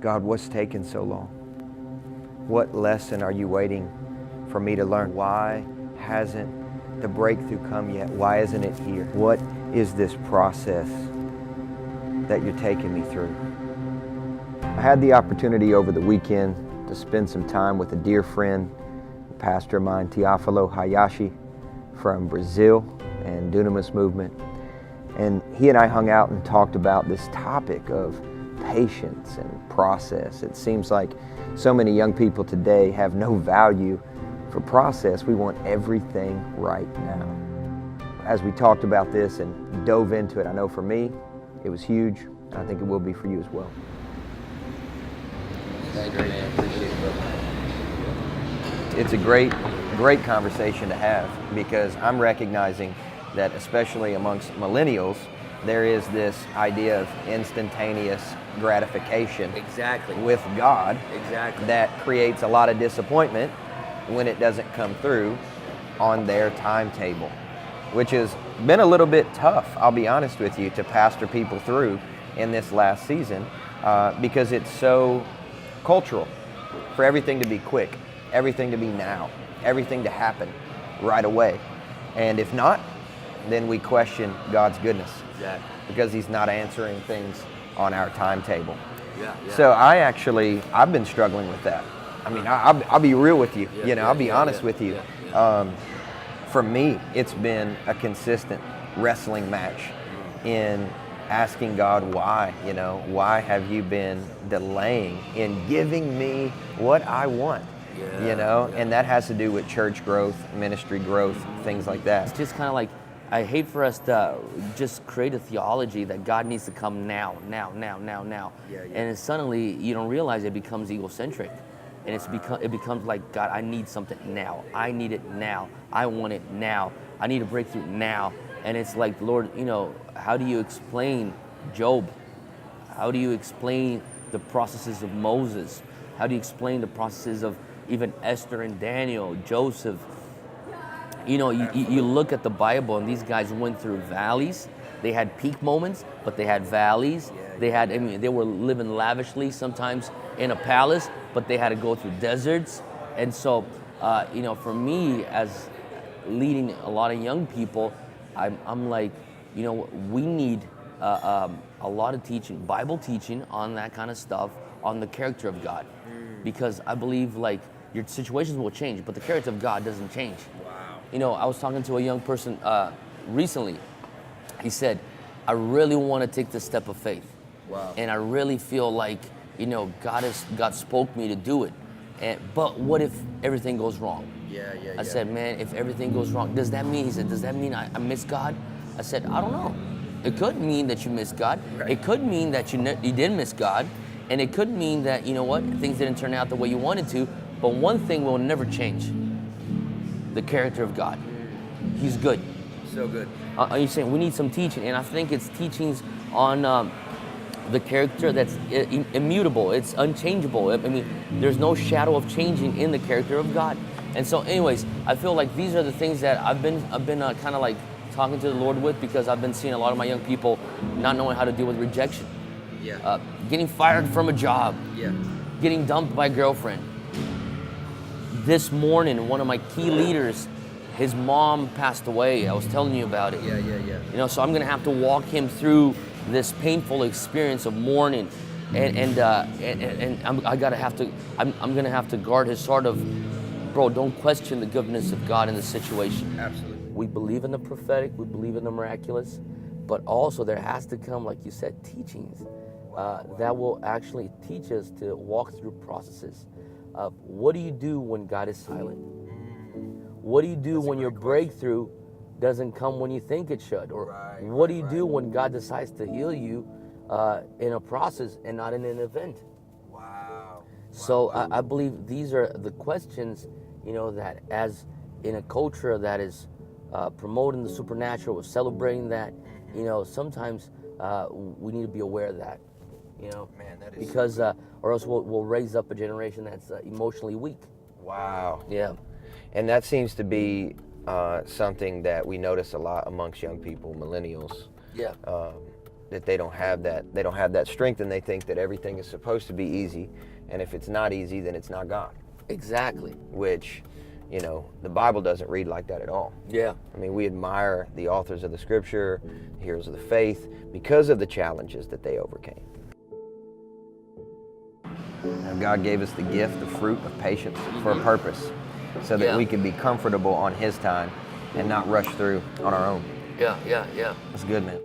God, what's taking so long? What lesson are you waiting for me to learn? Why hasn't the breakthrough come yet? Why isn't it here? What is this process that you're taking me through? I had the opportunity over the weekend to spend some time with a dear friend, a pastor of mine, Teófilo Hayashi from Brazil and Dunamis Movement. And he and I hung out and talked about this topic of patience and process. It seems like so many young people today have no value for process. We want everything right now. As we talked about this and dove into it, I know for me, it was huge, and I think it will be for you as well. Thank you, man. Appreciate it, bro. It's a great conversation to have, because I'm recognizing that especially amongst millennials, there is this idea of instantaneous gratification with God that creates a lot of disappointment when it doesn't come through on their timetable, which has been a little bit tough, I'll be honest with you, to pastor people through in this last season, because it's so cultural for everything to be quick, everything to be now, everything to happen right away. And if not, then we question God's goodness because He's not answering things on our timetable. So I've been struggling with that. I mean, I'll be real with you. I'll be honest with you. For me, it's been a consistent wrestling match in asking God, why? Why have you been delaying in giving me what I want? And that has to do with church growth, ministry growth, things like that. It's just kind of like, I hate for us to just create a theology that God needs to come now. And suddenly you don't realize it becomes egocentric. And it becomes like, God, I need something now. I need it now. I want it now. I need a breakthrough now. And it's like, Lord, how do you explain Job? How do you explain the processes of Moses? How do you explain the processes of even Esther and Daniel, Joseph? You look at the Bible, and these guys went through valleys. They had peak moments, but they had valleys. They were living lavishly, sometimes in a palace, but they had to go through deserts. And so, for me, as leading a lot of young people, I'm like, we need a lot of teaching, Bible teaching on that kind of stuff, on the character of God. Because I believe, like, your situations will change, but the character of God doesn't change. Wow. I was talking to a young person recently. He said, I really want to take this step of faith. Wow. And I really feel like, God spoke me to do it. But what if everything goes wrong? I said, man, if everything goes wrong, does that mean I miss God? I said, I don't know. It could mean that you miss God. Right. It could mean that you did miss God. And it could mean that, things didn't turn out the way you wanted to. But one thing will never change: the character of God. He's good. So good. You're saying we need some teaching, and I think it's teachings on the character that's immutable. It's unchangeable. I mean, there's no shadow of changing in the character of God. And so, anyways, I feel like these are the things that I've been kind of like talking to the Lord with, because I've been seeing a lot of my young people not knowing how to deal with rejection. Getting fired from a job. Getting dumped by a girlfriend. This morning, one of my key leaders, his mom passed away. I was telling you about it. So I'm going to have to walk him through this painful experience of mourning, and I'm going to have to guard his heart of, bro, don't question the goodness of God in the situation. Absolutely. We believe in the prophetic, we believe in the miraculous, but also there has to come, like you said, teachings that will actually teach us to walk through processes. What do you do when God is silent? What do you do when your breakthrough doesn't come when you think it should? Or what do you do when God decides to heal you in a process and not in an event? So I believe these are the questions, that as in a culture that is promoting the supernatural, or celebrating that, sometimes we need to be aware of that. Man, that is because or else we'll raise up a generation that's emotionally weak. Wow. Yeah. And that seems to be something that we notice a lot amongst young people, millennials. that they don't have that strength, and they think that everything is supposed to be easy, and if it's not easy, then it's not God. Exactly. Which, the Bible doesn't read like that at all. Yeah. I mean, we admire the authors of the Scripture, the heroes of the faith, because of the challenges that they overcame. Now, God gave us the gift, the fruit of patience for a purpose, so that we can be comfortable on His time and not rush through on our own. Yeah. That's good, man.